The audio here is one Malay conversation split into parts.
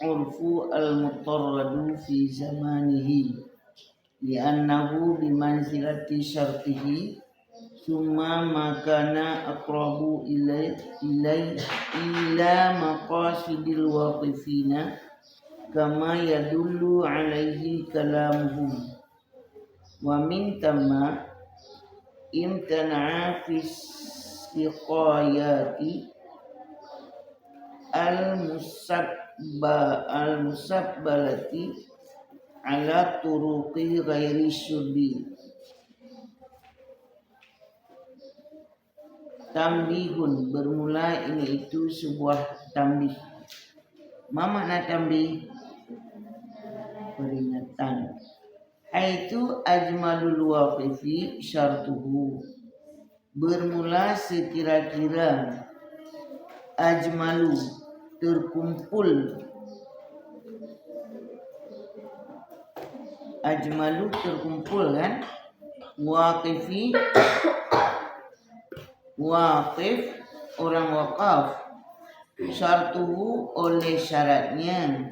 urfu al-mutarradu fi zamanihi li'annahu bimanzilati syartihi summa makana aqrabu ila maqasidil waqifina kama yadullu alaihi kalamuhum wa min tamma imtana'a fi siqayati al-musabbalati ala turuqi ghairi syurbi. Tambihun, bermula ini itu sebuah tambih. Ma makna tambih? Peringatan. Aitu ajmalul waqifi syartuhu. Bermula sekira-kira ajmalu terkumpul kan, waqif orang wakaf, syartuhu oleh syaratnya,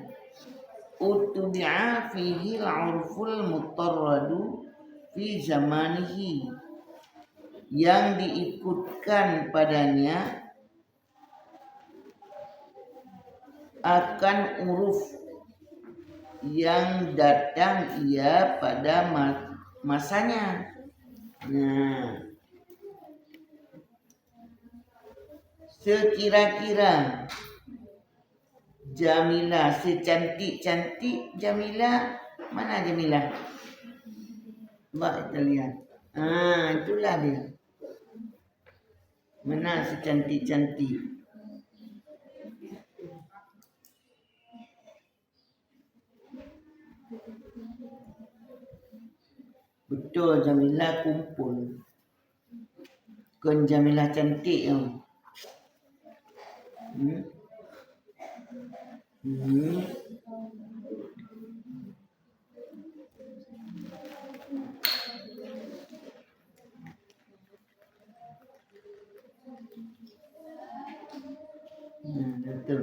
utubi'a fihi al-urful mutarradu fi zamanihi, yang diikutkan padanya akan uruf yang datang ia pada masanya. Nah, sekira-kira Jamilah, secantik-cantik Jamilah. Mana Jamilah? Mbak kita lihat. Itulah dia. Mana secantik-cantik? Betul, Jamilah kumpul. Bukan Jamilah cantik yang. Betul.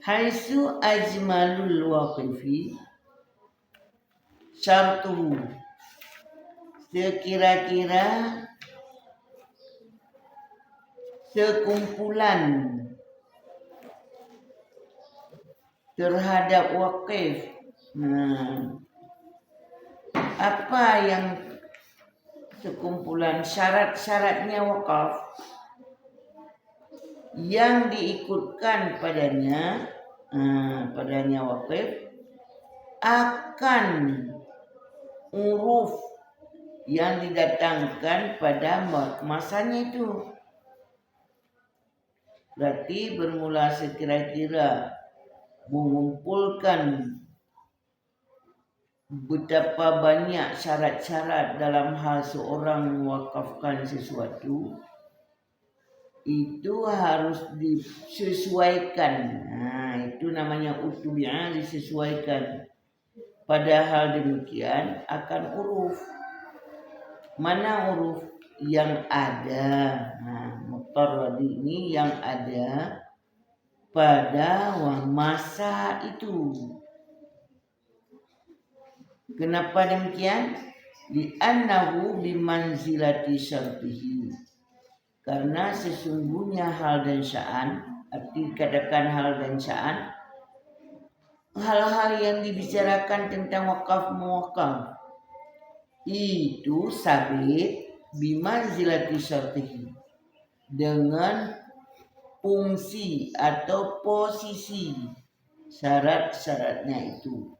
Haitsu ajmalul waqifi syartuhu, sekira-kira sekumpulan terhadap waqif. Apa yang sekumpulan syarat-syaratnya wakaf yang diikutkan padanya waqif akan uruf yang didatangkan pada masanya itu. Berarti bermula sekira-kira mengumpulkan betapa banyak syarat-syarat dalam hal seorang mewakafkan sesuatu, itu harus disesuaikan. Itu namanya utubi'ah, disesuaikan. Padahal demikian akan uruf. Mana uruf yang ada? Mutarrad ini yang ada pada masa itu. Kenapa demikian? Li'annahu bimanzilati syartihi. Karena sesungguhnya hal dan sya'an, arti katakan hal dan sya'an, hal-hal yang dibicarakan tentang wakaf muwakaf itu sabit bimanzilati syartihi, dengan fungsi atau posisi syarat-syaratnya itu.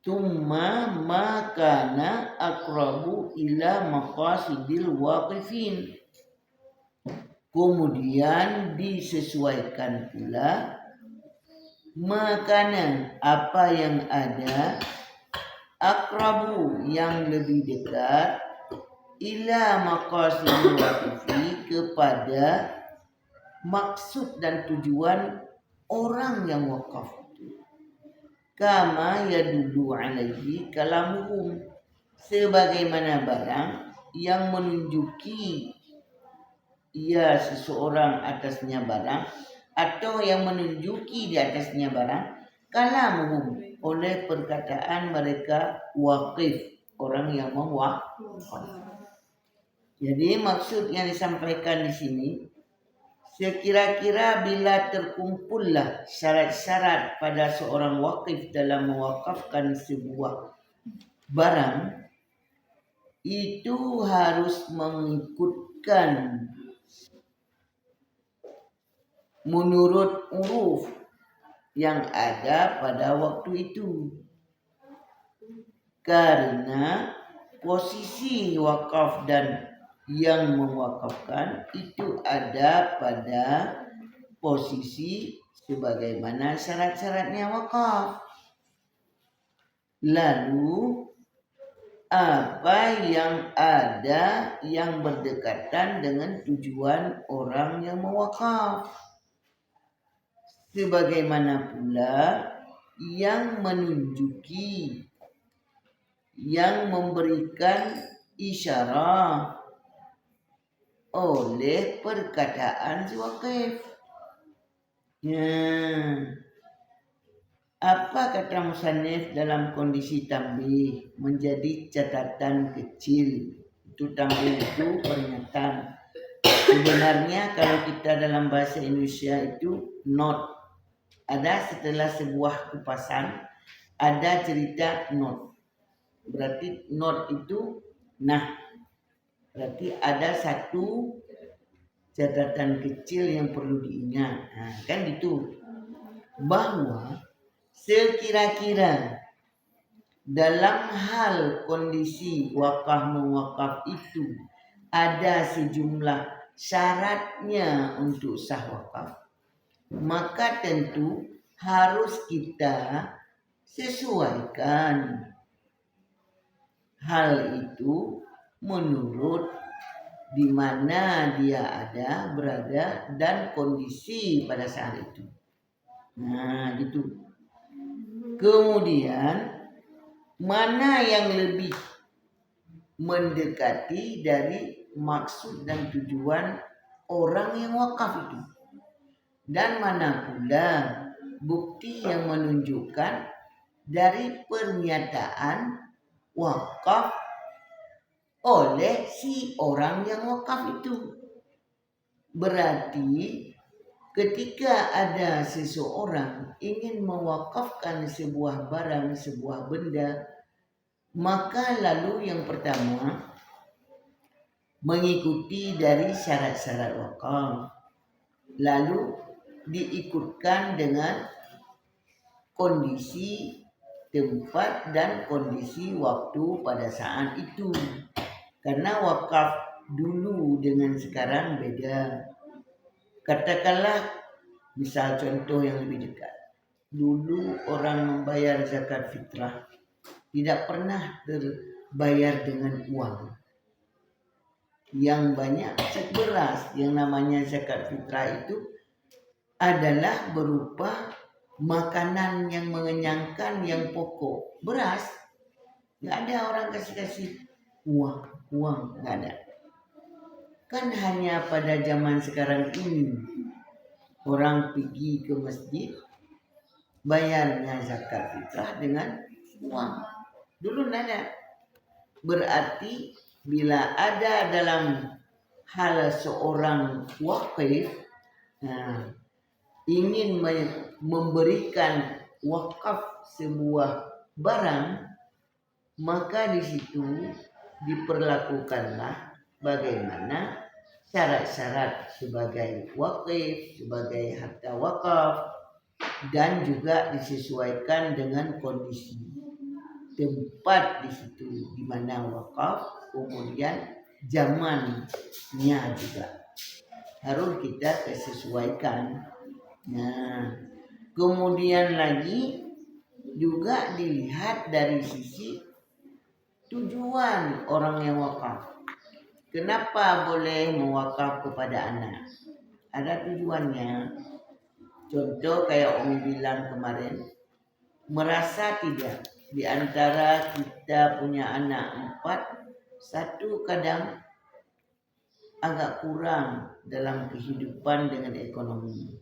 Tumma makana aqrabu ila maqasidil waqifin. Kemudian disesuaikan pula makana, apa yang ada, aqrabu yang lebih dekat, ila maqasidil waqifi kepada maksud dan tujuan orang yang wakaf. Kama yadullu alaihi kalamuhum, sebagaimana barang yang menunjuki ia seseorang atasnya barang, atau yang menunjuki di atasnya barang, kalamuhum, oleh perkataan mereka waqif, orang yang mewakaf. Jadi maksud yang disampaikan di sini, sekira-kira bila terkumpullah syarat-syarat pada seorang wakif dalam mewakafkan sebuah barang, itu harus mengikutkan menurut uruf yang ada pada waktu itu. Karena posisi wakaf dan yang mewakafkan itu ada pada posisi sebagaimana syarat-syaratnya wakaf. Lalu apa yang ada yang berdekatan dengan tujuan orang yang mewakaf. Sebagaimana pula yang menunjuki, yang memberikan isyarat oleh perkataan si wakif. Apa kata musannif dalam kondisi tambih menjadi catatan kecil. Itu tambih itu peringatan. Sebenarnya kalau kita dalam bahasa Indonesia itu not. Ada setelah sebuah kupasan ada cerita not. Berarti not itu nah. Berarti ada satu catatan kecil yang perlu diingat. Nah, kan gitu. Bahwa sekira-kira dalam hal kondisi wakaf mewakaf itu ada sejumlah syaratnya untuk sah wakaf, maka tentu harus kita sesuaikan hal itu menurut di mana dia ada, berada, dan kondisi pada saat itu. Nah, gitu. Kemudian mana yang lebih mendekati dari maksud dan tujuan orang yang wakaf itu, dan mana pula bukti yang menunjukkan dari pernyataan wakaf oleh si orang yang wakaf itu. Berarti ketika ada seseorang ingin mewakafkan sebuah barang, sebuah benda, maka lalu yang pertama mengikuti dari syarat-syarat wakaf, lalu diikutkan dengan kondisi tempat dan kondisi waktu pada saat itu. Karena wakaf dulu dengan sekarang beda. Katakanlah misal contoh yang lebih dekat. Dulu orang membayar zakat fitrah tidak pernah terbayar dengan uang. Yang banyak cek beras. Yang namanya zakat fitrah itu adalah berupa makanan yang mengenyangkan, yang pokok. Beras. Gak ada orang kasih uang, gak ada. Kan hanya pada zaman sekarang ini orang pergi ke masjid bayarnya zakat fitrah dengan uang. Dulu gak ada. Berarti bila ada dalam hal seorang wakif ingin memberikan wakaf sebuah barang, maka di situ diperlakukanlah bagaimana syarat-syarat sebagai wakif, sebagai harta wakaf, dan juga disesuaikan dengan kondisi tempat di situ di mana wakaf, kemudian zamannya juga harus kita sesuaikan. Nah, kemudian lagi juga dilihat dari sisi tujuan orang yang wakaf. Kenapa boleh mewakaf kepada anak? Ada tujuannya. Contoh kayak Umi bilang kemarin, merasa tidak di antara kita punya anak 4, satu kadang agak kurang dalam kehidupan dengan ekonomi.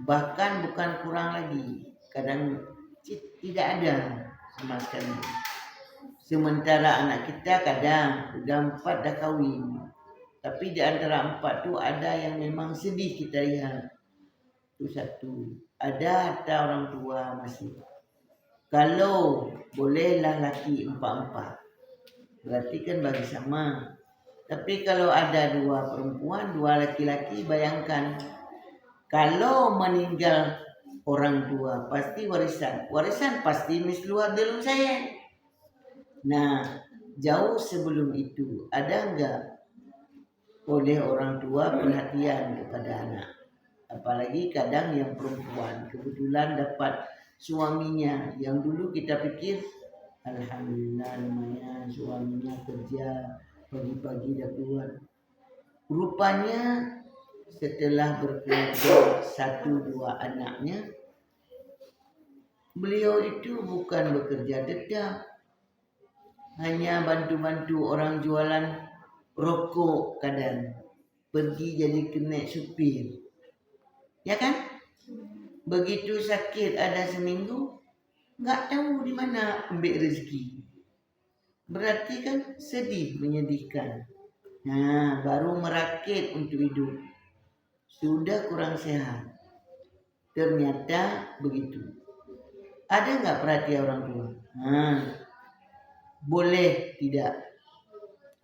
Bahkan bukan kurang lagi, kadang tidak ada sama sekali. Sementara anak kita kadang udah 4 dah kahwin, tapi di antara 4 tu ada yang memang sedih kita lihat. Itu satu. Ada harta orang tua masih. Kalau bolehlah laki 4-4, berarti kan bagi sama. Tapi kalau ada 2 perempuan, 2 laki-laki, bayangkan kalau meninggal orang tua pasti warisan. Warisan pasti misluar dalam saya. Nah, jauh sebelum itu ada enggak oleh orang tua perhatian kepada anak? Apalagi kadang yang perempuan kebetulan dapat suaminya yang dulu kita pikir alhamdulillah lumayan suaminya kerja pagi-pagi dah keluar. Rupanya setelah berkeluarga 1-2 anaknya, beliau itu bukan bekerja tetap, hanya bantu-bantu orang jualan rokok kadang, pergi jadi kena supir, ya kan? Begitu sakit ada seminggu, nggak tahu di mana ambil rezeki. Berarti kan sedih, menyedihkan. Nah, baru merakit untuk hidup. Sudah kurang sehat. Ternyata begitu. Ada nggak perhatian orang tua? Nah, boleh tidak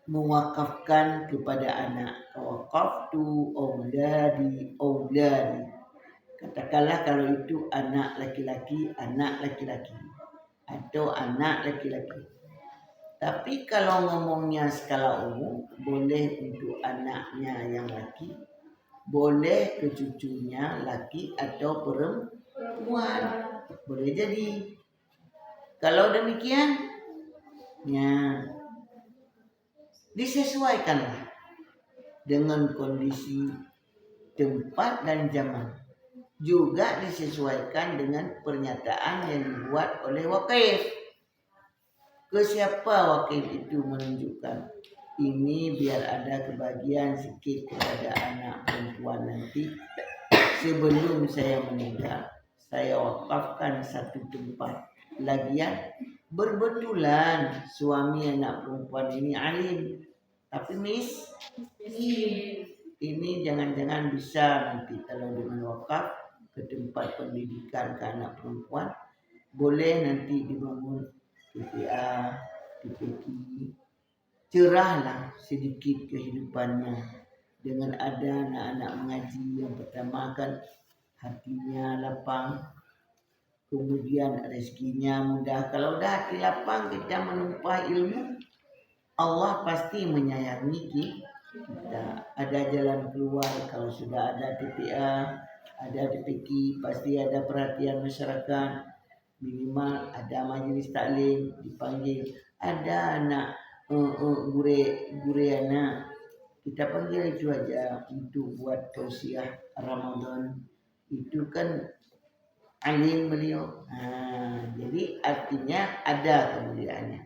mewakafkan kepada anak. Waqaftu auladi. Katakanlah kalau itu anak laki-laki atau anak laki-laki. Tapi kalau ngomongnya skala umum, boleh untuk anaknya yang laki, boleh ke cucunya laki atau perempuan. Boleh jadi. Kalau demikian, ya disesuaikanlah dengan kondisi tempat dan zaman. Juga disesuaikan dengan pernyataan yang dibuat oleh wakil. Ke siapa wakil itu menunjukkan ini biar ada kebahagiaan sedikit kepada anak perempuan nanti. Sebelum saya meninggal, saya wakafkan satu tempat. Lagian berbetulan suami anak perempuan ini alim, tapi ini jangan-jangan bisa nanti kalau dengan wakaf ke tempat pendidikan ke anak perempuan, boleh nanti dibangun TPA, TPQ, cerahlah sedikit kehidupannya dengan ada anak-anak mengaji. Yang pertama kan hatinya lapang, kemudian rezekinya mudah. Kalau dah hati lapang, kita menumpah ilmu, Allah pasti menyayangi kita. Ada jalan keluar kalau sudah ada TPA, ada TPQ, pasti ada perhatian masyarakat. Minimal ada majelis taklim dipanggil, ada anak gure anak, kita panggil itu aja untuk buat tausiah Ramadan. Itu kan alim beliau. Jadi artinya ada kemuliaannya.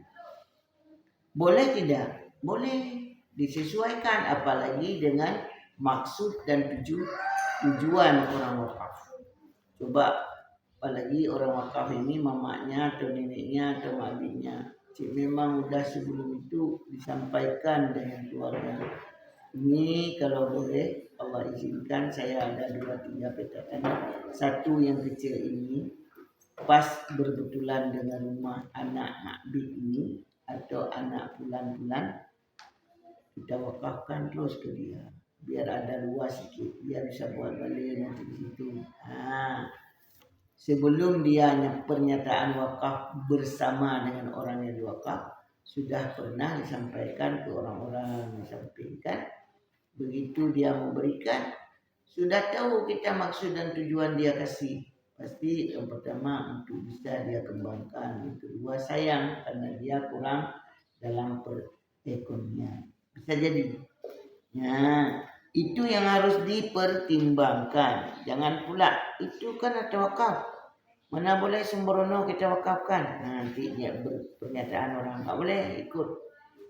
Boleh tidak? Boleh, disesuaikan apalagi dengan maksud dan tujuan orang wakaf. Coba apalagi orang wakaf ini mamanya atau neneknya atau adiknya, memang udah sebelum itu disampaikan dengan keluarga. Ini kalau boleh Allah izinkan saya ada 2-3 petakan. Satu yang kecil ini pas berbetulan dengan rumah anak Makbid ini atau anak bulan-bulan, kita wakafkan terus ke dia biar ada luas sedikit, biar bisa buat balik nanti di situ. Sebelum dia pernyataan wakaf bersama dengan orang yang diwakaf, sudah pernah disampaikan ke orang-orang, disampaikan. Begitu dia memberikan, sudah tahu kita maksud dan tujuan dia kasih. Pasti yang pertama untuk bisa dia kembangkan, yang kedua sayang karena dia kurang dalam perekonomian. Bisa jadi. Nah, itu yang harus dipertimbangkan. Jangan pula itu kan ada wakaf, mana boleh sembrono kita wakafkan. Nanti dia pernyataan orang nggak boleh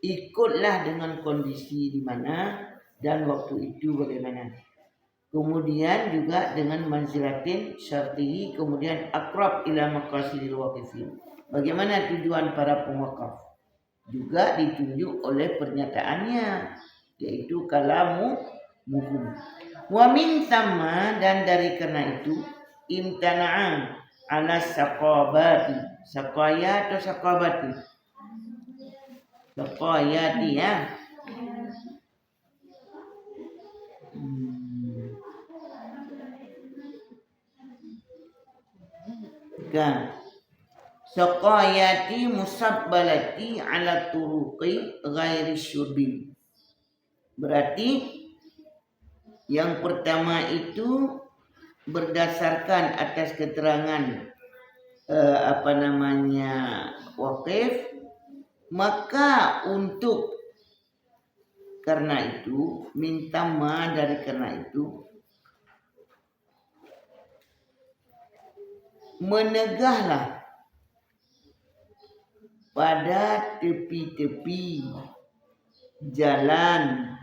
ikutlah dengan kondisi di mana dan waktu itu bagaimana. kemudian juga dengan manzilatin syartihi, kemudian akrab ila maqasidil waqifin. Bagaimana tujuan para pewakaf? Juga ditunjuk oleh pernyataannya, yaitu kalamu muhum. Wa min sama, dan dari karena itu imtana'an ala saqabati, saqaya atau saqabati, saqayati ya. Kan saqayati musabbalati ala turuqi ghairi syurbi. Berarti yang pertama itu berdasarkan atas keterangan waqif, maka untuk karena itu minta ma dari karena itu menegahlah pada tepi-tepi jalan.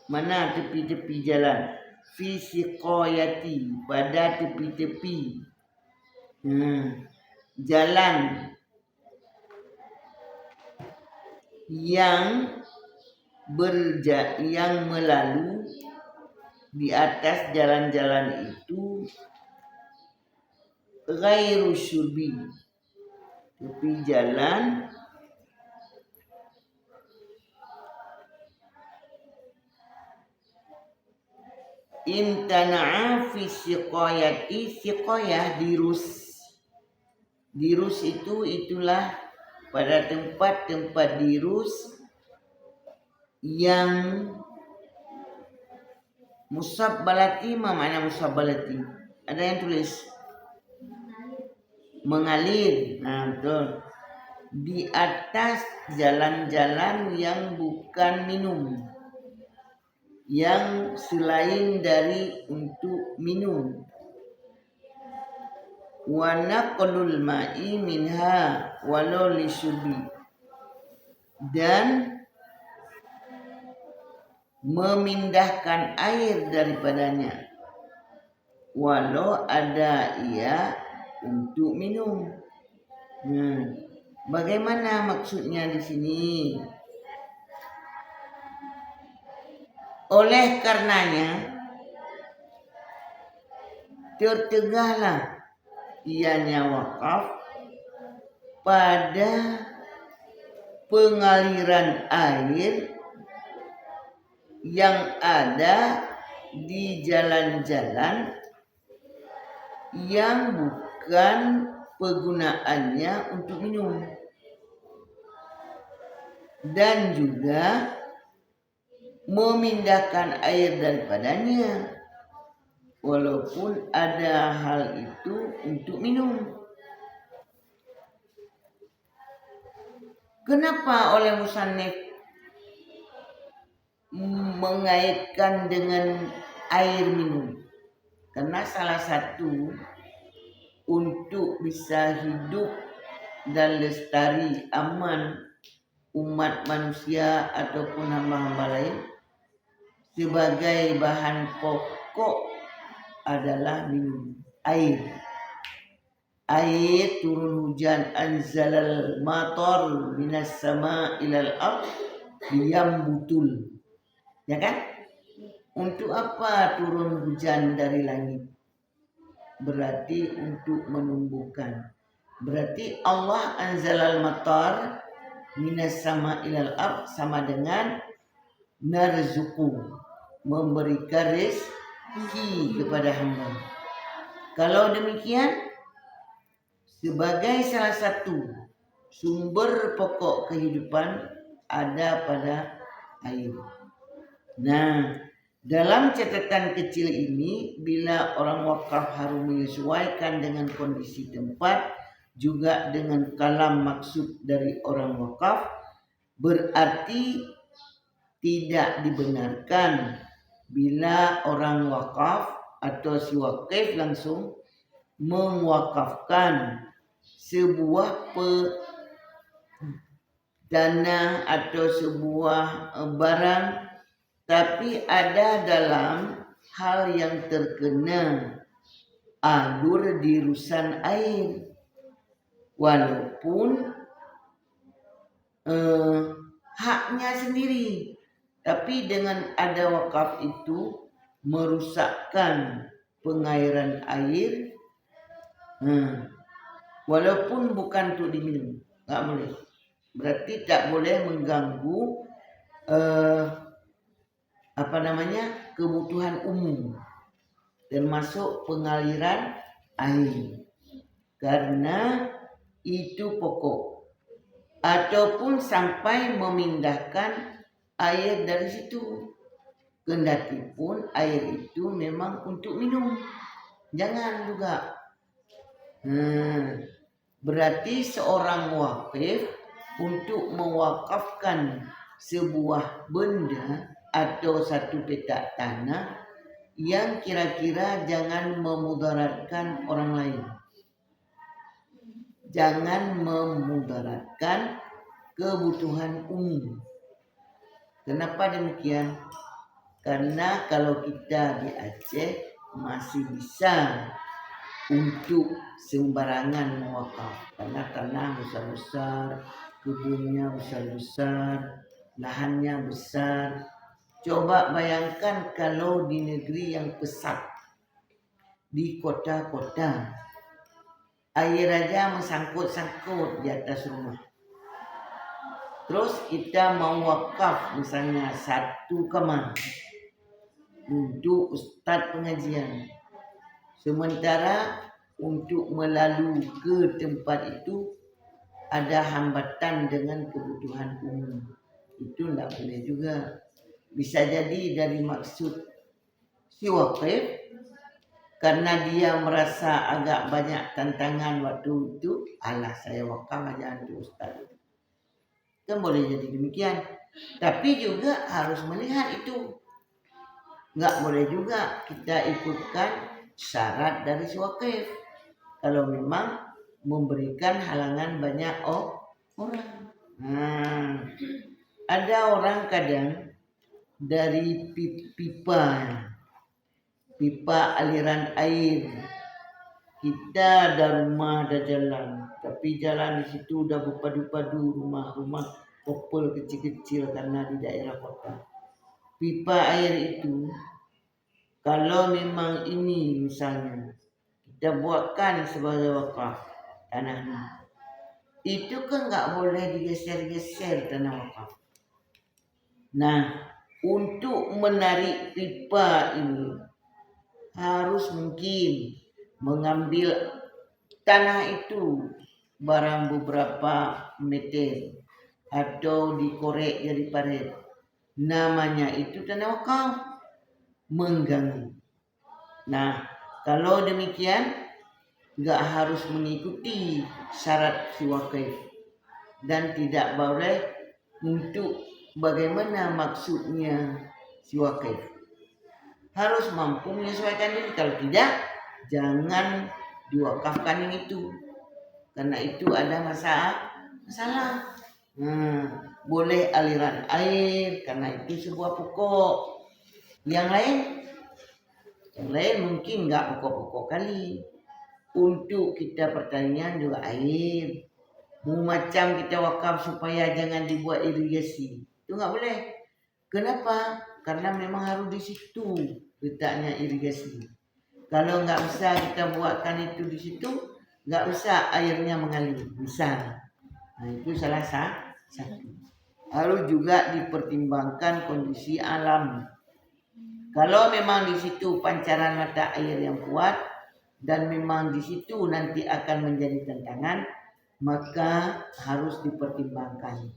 Mana tepi-tepi jalan? Fi siqayati, pada tepi-tepi jalan yang melalu di atas jalan-jalan itu ghairu syurbi, tepi jalan imtana'a fi siqayati, siqayah dirus. Dirus itulah pada tempat-tempat dirus yang musabbalati. Mana musabbalati? Ada yang tulis mengalir. Nah, betul. Di atas jalan-jalan yang bukan minum, yang selain dari untuk minum. Wa naqlul ma'i minha walau lisyubi, dan memindahkan air daripadanya walau ada ia untuk minum. Bagaimana maksudnya di sini? Oleh karenanya tertegahlah ianya wakaf pada pengaliran air yang ada di jalan-jalan yang bukan penggunaannya untuk minum, dan juga memindahkan air daripadanya walaupun ada hal itu untuk minum. Kenapa oleh musannif mengaitkan dengan air minum? Karena salah satu untuk bisa hidup dan lestari aman umat manusia ataupun hamba-hamba lain sebagai bahan pokok adalah minum air. Air turun hujan, anzalal matar minas sama ilal ard liyambutul. Ya kan? Untuk apa turun hujan dari langit? Berarti untuk menumbuhkan. Berarti Allah anzalal matar minas sama ilal ard sama dengan narzuku, memberikan rezeki kepada hamba. Kalau demikian, sebagai salah satu sumber pokok kehidupan ada pada air. Nah, dalam catatan kecil ini, bila orang wakaf harus menyesuaikan dengan kondisi tempat, juga dengan kalam maksud dari orang wakaf, berarti tidak dibenarkan bila orang wakaf atau si wakif langsung mewakafkan sebuah dana atau sebuah barang, tapi ada dalam hal yang terkena alur dirusan air, walaupun haknya sendiri, tapi dengan ada wakaf itu merusakkan pengairan air, walaupun bukan untuk diminum, nggak boleh. Berarti tak boleh mengganggu kebutuhan umum, termasuk pengaliran air, karena itu pokok, ataupun sampai memindahkan air dari situ, kendati pun air itu memang untuk minum, jangan juga. Berarti seorang wakif untuk mewakafkan sebuah benda atau satu petak tanah yang kira-kira jangan memudaratkan orang lain, jangan memudaratkan kebutuhan umum. Kenapa demikian? Karena kalau kita di Aceh masih bisa untuk sembarangan mewakaf, karena tanah besar-besar, kebunnya besar-besar, lahannya besar. Coba bayangkan kalau di negeri yang pesat, di kota-kota, air aja mesangkut-sangkut di atas rumah. Terus kita mau wakaf misalnya 1 kamar untuk ustadz pengajian, sementara untuk melalui ke tempat itu ada hambatan dengan kebutuhan umum, itu tidak boleh juga. Bisa jadi dari maksud si wakif, karena dia merasa agak banyak tantangan waktu itu, alah saya wakaf aja untuk ustaz, kan boleh jadi demikian. Tapi juga harus melihat itu, nggak boleh juga kita ikutkan syarat dari si wakif kalau memang memberikan halangan banyak orang. Ada orang kadang dari pipa aliran air, kita ada rumah, ada jalan, tapi jalan di situ udah berpadu-padu rumah-rumah popol kecil-kecil karena di daerah kota. Pipa air itu kalau memang ini misalnya kita buatkan sebagai wakaf tanahnya, itu kan nggak boleh digeser-geser tanah wakaf. Nah, untuk menarik pipa ini harus mungkin mengambil tanah itu barang beberapa meter atau dikorek dari parit. Namanya itu tanah wakaf, mengganggu. Nah, kalau demikian nggak harus mengikuti syarat si wakif, dan tidak boleh untuk bagaimana maksudnya si wakif. Harus mampu menyesuaikan diri, kalau tidak jangan diwakafkan yang itu, karena itu ada masalah. Boleh aliran air karena itu sebuah pokok. Yang lain mungkin nggak pokok-pokok kali. Untuk kita pertanian juga air. Macam kita wakaf supaya jangan dibuat irigasi, itu nggak boleh. Kenapa? Karena memang harus di situ letaknya irigasi. Kalau nggak bisa kita buatkan itu di situ, nggak bisa airnya mengalir. Bisa. Nah, itu salah satu. Harus juga dipertimbangkan kondisi alam. Kalau memang di situ pancaran mata air yang kuat dan memang di situ nanti akan menjadi tantangan, maka harus dipertimbangkan.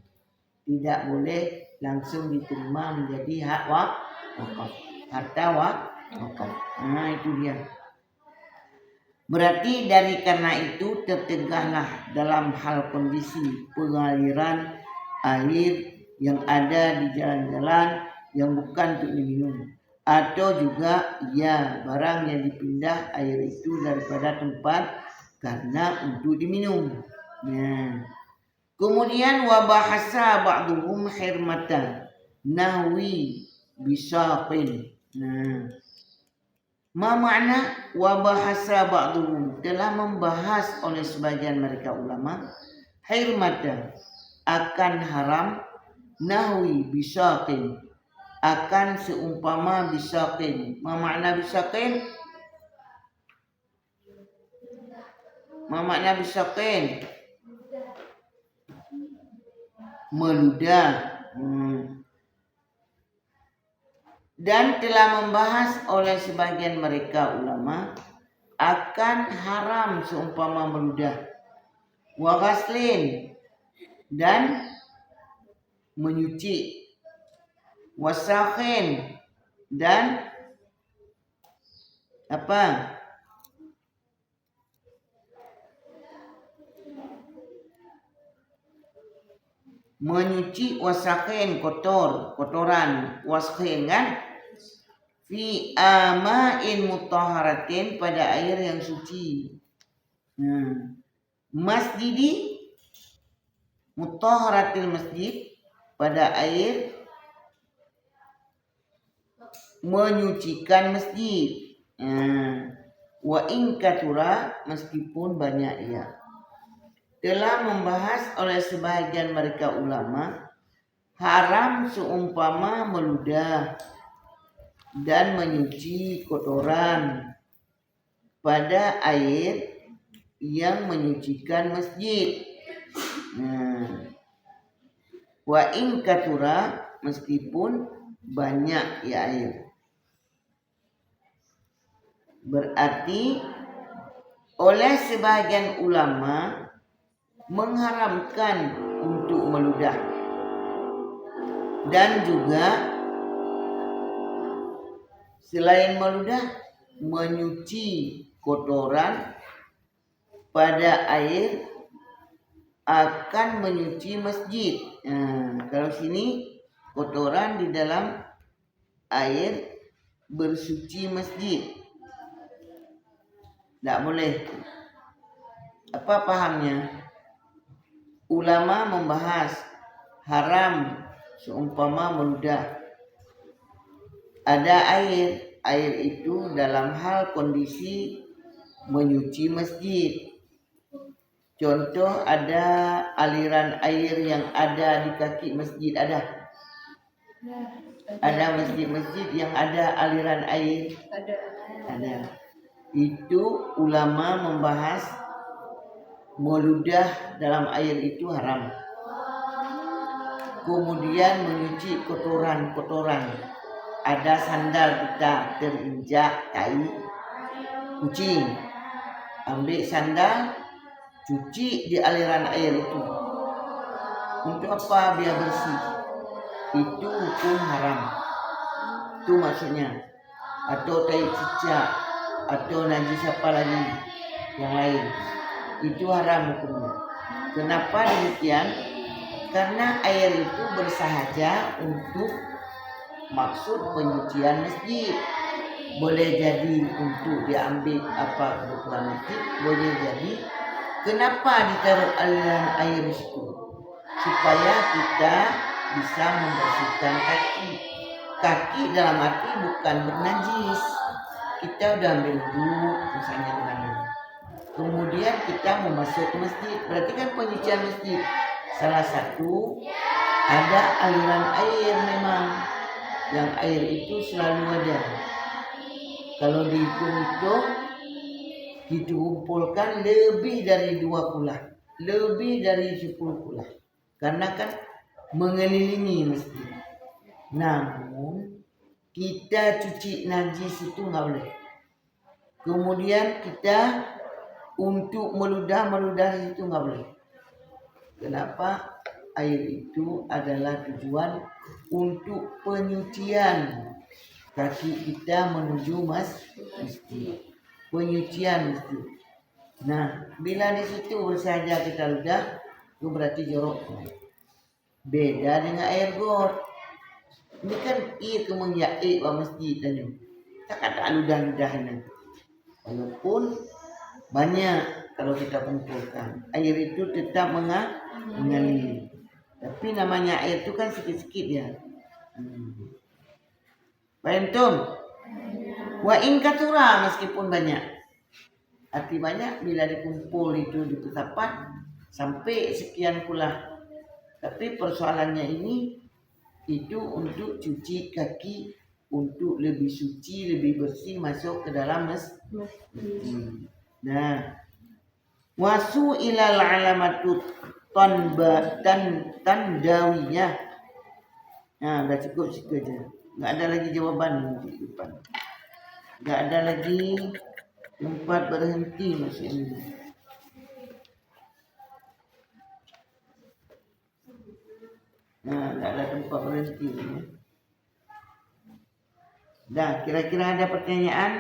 Tidak boleh langsung diterima menjadi hak wakaf, harta wakaf. Nah, itu dia. Berarti karena itu tertegahlah dalam hal kondisi pengaliran air yang ada di jalan-jalan yang bukan untuk diminum, atau juga barang yang dipindah air itu daripada tempat karena untuk diminum. Kemudian wabahasa ba'duhum khirmatan nahwi bisaqin. Ma makna wa bahasa ba'dhum, telah membahas oleh sebagian mereka ulama hirmatan, akan haram, nahwi bisaqin, akan seumpama bisaqin. Ma makna bisaqin? Ma makna bisaqin? Meludah. Dan telah membahas oleh sebagian mereka ulama akan haram seumpama meludah, wa ghaslin, dan menyuci, wasakhin, dan apa? Menyuci, wasakhin, kotoran, waskhin kan? Fi ama'in mutahharatin, pada air yang suci. Masjidi, mutahharatil masjid, pada air menyucikan masjid. Wa in katura, meskipun banyak ia. Telah membahas oleh sebahagian mereka ulama haram seumpama meludah dan menyuci kotoran pada air yang menyucikan masjid. Wa in katura, meskipun banyak ya air. Berarti oleh sebagian ulama mengharamkan untuk meludah dan juga selain meludah menyuci kotoran pada air akan menyuci masjid. Kalau sini kotoran di dalam air bersuci masjid, tidak boleh. Apa pahamnya? Ulama membahas haram seumpama meludah. Ada air itu dalam hal kondisi menyuci masjid. Contoh, ada aliran air yang ada di kaki masjid, ada masjid-masjid yang ada aliran air, ada. Itu ulama membahas meludah dalam air itu haram. Kemudian menyuci kotoran. Ada sandal kita terinjak tai kucing, ambil sandal, cuci di aliran air itu. Untuk apa? Biar bersih. Itu hukum haram. Itu maksudnya. Atau tai cicak, atau najis apa lagi yang lain, itu haram hukumnya. Kenapa demikian? Karena air itu bersahaja untuk maksud penyucian masjid. Boleh jadi untuk diambil apa kebutuhan masjid, boleh jadi. Kenapa ditaruh aliran air di situ? Supaya kita bisa membersihkan kaki dalam arti bukan bernajis. Kita udah ambil wudu misalnya dengan ini, kemudian kita mau masuk ke masjid, berarti kan penyucian masjid. Salah satu ada aliran air, memang yang air itu selalu ada. Kalau dihitung-hitung, dikumpulkan lebih dari 2 kulah, lebih dari 10 kulah, karena kan mengelilingi masjid. Namun kita cuci najis itu nggak boleh. Kemudian kita untuk meludah itu nggak boleh. Kenapa? Air itu adalah tujuan untuk penyucian kaki kita menuju masjid. Penyucian masjid. Nah, bila di situ bersahaja kita ludah, itu berarti jorok. Beda dengan air got. Ini kan ia kemengyai wa masjid tadi. Tak ada ludah-ludah ini. Walaupun banyak kalau kita kumpulkan, air itu tetap mengalir. Tapi namanya air itu kan sikit-sikit ya. Paham tum? Wa in katura, meskipun banyak. Arti banyak bila dikumpul itu di tempat sampai sekian pula. Tapi persoalannya ini itu untuk cuci kaki, untuk lebih suci, lebih bersih masuk ke dalam masjid. Nah, wasu ilal alamatu tandawiyah. Nah, udah cukup situ aja. Nggak ada lagi jawaban di depan. Nggak ada lagi tempat berhenti masih ini. Nah, nggak ada tempat berhenti. Dah, kira-kira ada pertanyaan?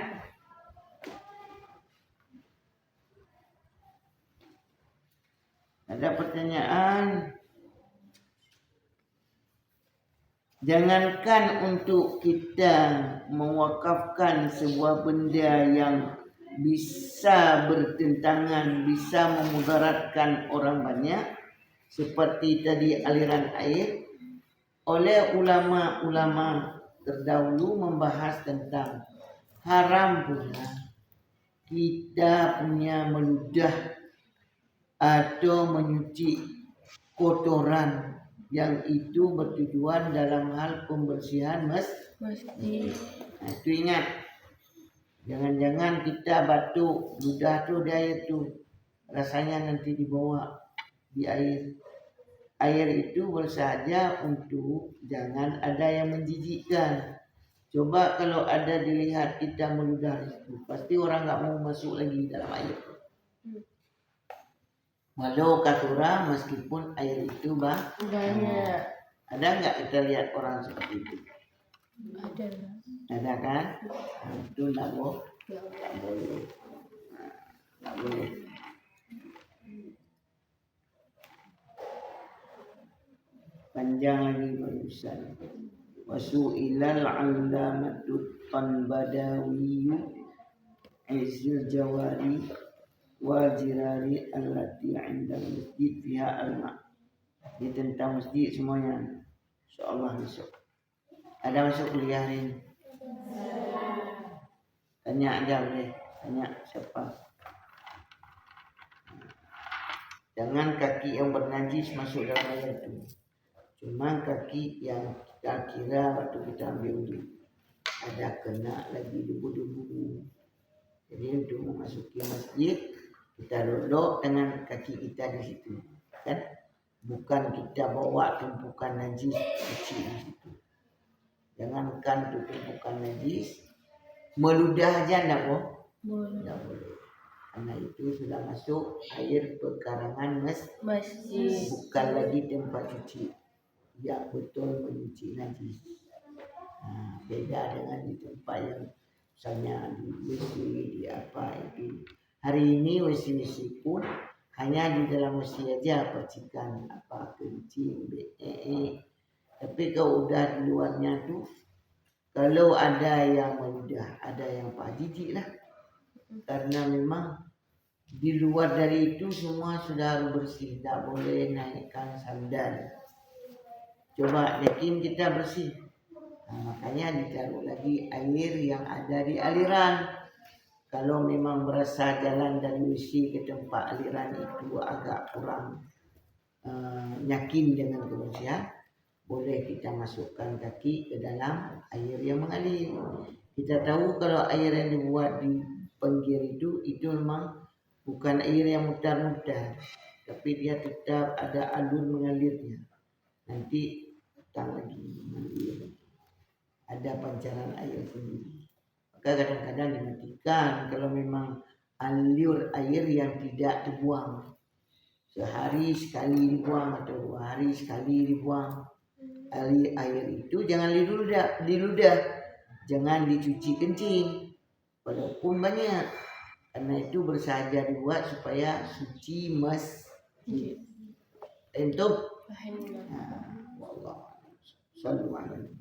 Ada pertanyaan? Jangankan untuk kita mewakafkan sebuah benda yang bisa bertentangan, bisa memudaratkan orang banyak, seperti tadi aliran air, oleh ulama-ulama terdahulu membahas tentang haram pula kita punya meludah atau menyuci kotoran yang itu bertujuan dalam hal pembersihan masjid. Nah, itu ingat, jangan-jangan kita batuk ludah tuh di air tuh, rasanya nanti dibawa di air. Air itu bersahaja untuk jangan ada yang menjijikkan. Coba kalau ada dilihat kita meludah itu, pasti orang nggak mau masuk lagi dalam air. Walau katura meskipun air itu banyak. Ada nggak kita lihat orang seperti itu? Ada. Ada kan? Nah, itu nggak boleh. Nggak boleh. Panjang lagi barusan. Wasu ilal alamatu tanbadawiyu izil jawari wajirari allati 'inda masjid fiha al-ma'. Ini tentang masjid semuanya. Insyaallah besok. Ada masuk kuliah ini? Tanya aja boleh. Tanya siapa? Jangan kaki yang bernajis masuk dalam air itu. Cuma kaki yang kita kira waktu kita ambil wudhu ada kena lagi debu-debu. Jadi untuk memasuki masjid kita duduk dengan kaki kita di situ, kan? Bukan kita bawa tumpukan najis cuci di situ. Jangankan tumpukan najis, meludah aja enggak boleh. Karena itu sudah masuk air pekarangan masjid, bukan lagi tempat cuci. Ya betul mencuci najis. Nah, beda dengan di tempat yang misalnya di WC, di apa itu. Hari ini WC pun hanya di dalam WC aja percikan apa kencing, tapi kalau udah di luarnya tuh, kalau ada yang meludah, ada yang jijik lah. Karena memang di luar dari itu semua sudah harus bersih, tidak boleh naikkan sandal. Coba yakin kita bersih. Nah, makanya ditaruh lagi air yang ada di aliran. Kalau memang berasa jalan dari WC ke tempat aliran itu agak kurang yakin dengan kebersihan, boleh kita masukkan kaki ke dalam air yang mengalir. Kita tahu kalau air yang dibuat di pinggir itu memang bukan air yang mutar-mutar, tapi dia tetap ada alur mengalirnya. Nanti datang lagi mengalir, ada pancaran air sendiri. Maka kadang-kadang dimatikan kalau memang alur air yang tidak dibuang, sehari sekali dibuang atau 2 hari sekali dibuang. Air itu jangan diludah, jangan dicuci kencing walaupun banyak, karena itu bersahaja dibuat supaya suci masjid. Untuk wallah sallu alaihi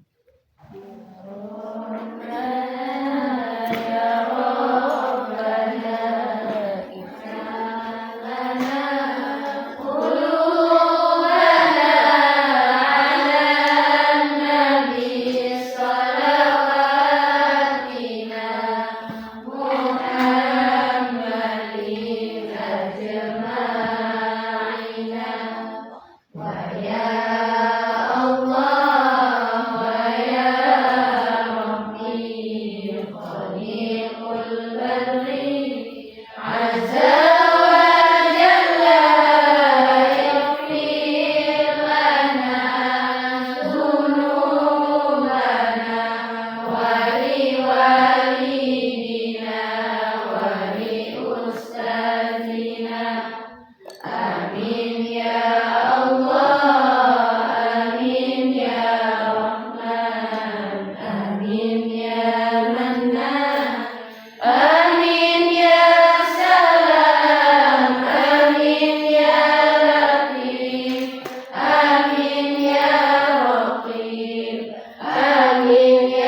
boleh